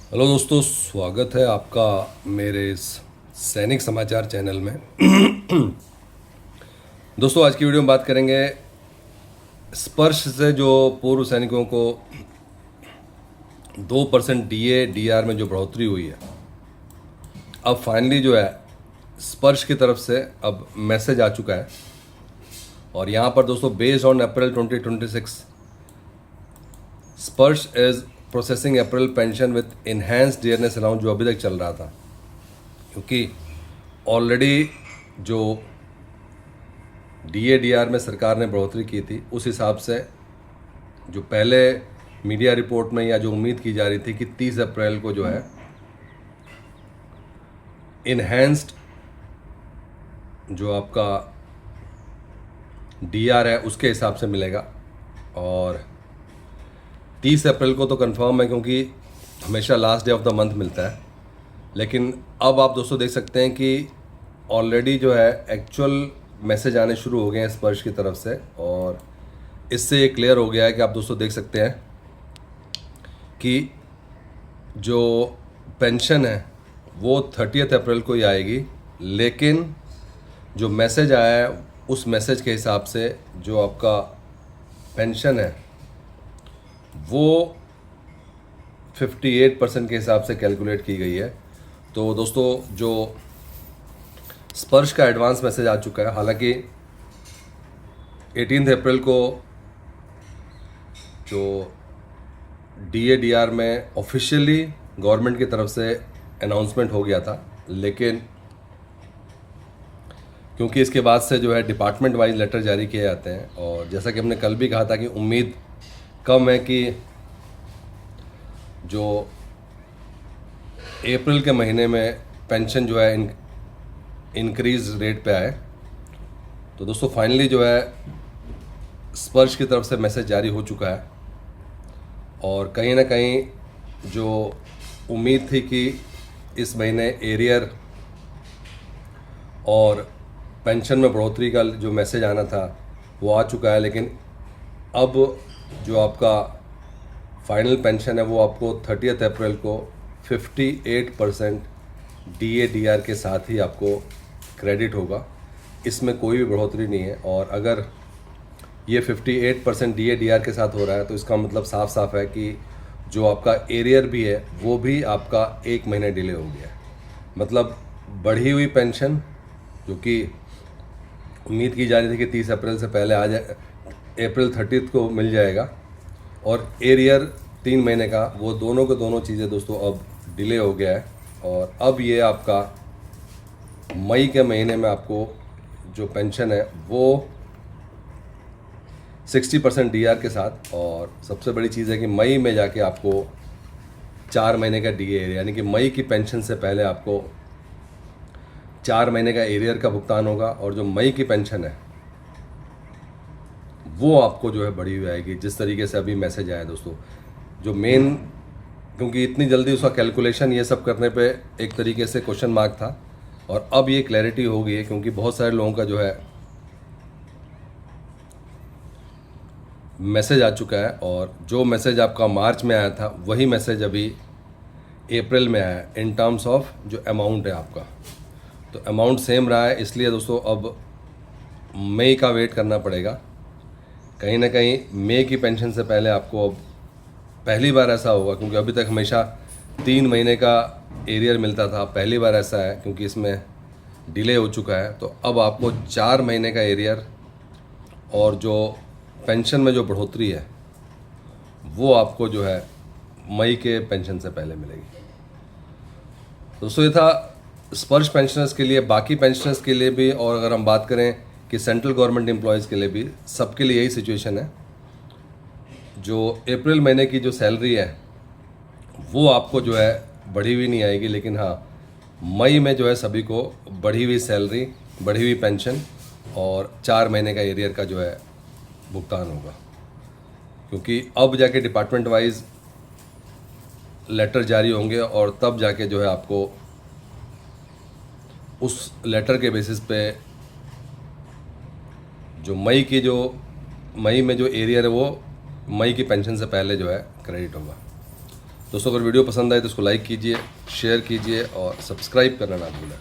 Hello दोस्तों, स्वागत है आपका मेरे इस सैनिक समाचार चैनल में। दोस्तों, आज की वीडियो में बात करेंगे स्पर्श से जो पूर्व सैनिकों को 2% डीए डीआर में जो बढ़ोतरी हुई है, अब फाइनली जो है स्पर्श की तरफ से अब मैसेज आ चुका है। और यहाँ पर दोस्तों, बेस्ड ऑन अप्रैल 2026, स्पर्श is processing April pension with enhanced dearness allowance, जो अभी तक चल रहा था, क्योंकि ऑलरेडी जो डीए डीआर में सरकार ने बढ़ोतरी की थी, उस हिसाब से जो पहले मीडिया रिपोर्ट में या जो उम्मीद की जा रही थी कि 30 अप्रैल को जो है इन्हेंस्ड जो आपका डीआर है उसके हिसाब से मिलेगा। और 30 अप्रैल को तो कंफर्म है, क्योंकि हमेशा last day of the month मिलता है। लेकिन अब आप दोस्तों देख सकते हैं कि ऑलरेडी जो है एक्चुअल मैसेज आने शुरू हो गए हैं स्पर्श की तरफ से। और इससे ये क्लियर हो गया है कि आप दोस्तों देख सकते हैं कि जो पेंशन है वो 30 अप्रैल को ही आएगी। लेकिन जो मैसेज आया है उस मैसेज के हिसाब से जो आपका पेंशन है वो 58% के हिसाब से कैलकुलेट की गई है। तो दोस्तों, जो स्पर्श का एडवांस मैसेज आ चुका है, हालांकि 18 अप्रैल को जो डीए डीआर में ऑफिशियली गवर्नमेंट की तरफ से अनाउंसमेंट हो गया था, लेकिन क्योंकि इसके बाद से जो है डिपार्टमेंट वाइज लेटर जारी किए जाते हैं, और जैसा कि हमने कल भी कहा था कि उम्मीद कम है कि जो अप्रैल के महीने में पेंशन जो है इंक्रीज रेट पे आए। तो दोस्तों, फाइनली जो है स्पर्श की तरफ से मैसेज जारी हो चुका है। और कहीं ना कहीं जो उम्मीद थी कि इस महीने एरियर और पेंशन में बढ़ोतरी का जो मैसेज आना था वो आ चुका है। लेकिन अब जो आपका फाइनल पेंशन है वो आपको 30 अप्रैल को 58% डीए डीआर के साथ ही आपको क्रेडिट होगा। इसमें कोई भी बढ़ोतरी नहीं है। और अगर ये 58% डीए डीआर के साथ हो रहा है तो इसका मतलब साफ साफ है कि जो आपका एरियर भी है वो भी आपका 1 महीने डिले हो गया है। मतलब बढ़ी हुई पेंशन, जो कि उम्मीद की जा रही थी कि 30 अप्रैल से पहले आ जाए, अप्रैल 30 को मिल जाएगा, और एरियर 3 महीने का, वो दोनों के दोनों चीज़ें दोस्तों अब डिले हो गया है। और अब ये आपका मई के महीने में आपको जो पेंशन है वो 60% डीआर के साथ, और सबसे बड़ी चीज़ है कि मई में जाके आपको 4 महीने का डी एरियर, यानी कि मई की पेंशन से पहले आपको 4 महीने का एरियर का भुगतान होगा। और जो मई की पेंशन है वो आपको जो है बढ़ी हुई आएगी, जिस तरीके से अभी मैसेज आया दोस्तों। जो मेन, क्योंकि इतनी जल्दी उसका कैलकुलेशन ये सब करने पे एक तरीके से क्वेश्चन मार्क था, और अब ये क्लैरिटी हो गई है, क्योंकि बहुत सारे लोगों का जो है मैसेज आ चुका है। और जो मैसेज आपका मार्च में आया था वही मैसेज अभी अप्रैल में आया है इन टर्म्स ऑफ जो अमाउंट है आपका। तो अमाउंट सेम रहा है, इसलिए दोस्तों अब मई का वेट करना पड़ेगा। कहीं ना कहीं मई की पेंशन से पहले आपको अब पहली बार ऐसा होगा, क्योंकि अभी तक हमेशा 3 महीने का एरियर मिलता था। पहली बार ऐसा है क्योंकि इसमें डिले हो चुका है, तो अब आपको 4 महीने का एरियर और जो पेंशन में जो बढ़ोतरी है वो आपको जो है मई के पेंशन से पहले मिलेगी। दोस्तों, ये था स्पर्श पेंशनर्स के लिए। बाकी पेंशनर्स के लिए भी, और अगर हम बात करें कि सेंट्रल गवर्नमेंट एम्प्लॉयज़ के लिए भी, सबके लिए यही सिचुएशन है। जो अप्रैल महीने की जो सैलरी है वो आपको जो है बढ़ी हुई नहीं आएगी, लेकिन हाँ, मई में जो है सभी को बढ़ी हुई सैलरी, बढ़ी हुई पेंशन और 4 महीने का एरियर का जो है भुगतान होगा। क्योंकि अब जाके डिपार्टमेंट वाइज लेटर जारी होंगे, और तब जाके जो है आपको उस लेटर के बेसिस पे जो मई में जो एरियर है वो मई की पेंशन से पहले जो है क्रेडिट होगा। दोस्तों अगर वीडियो पसंद आए तो इसको लाइक कीजिए, शेयर कीजिए और सब्सक्राइब करना ना भूलें।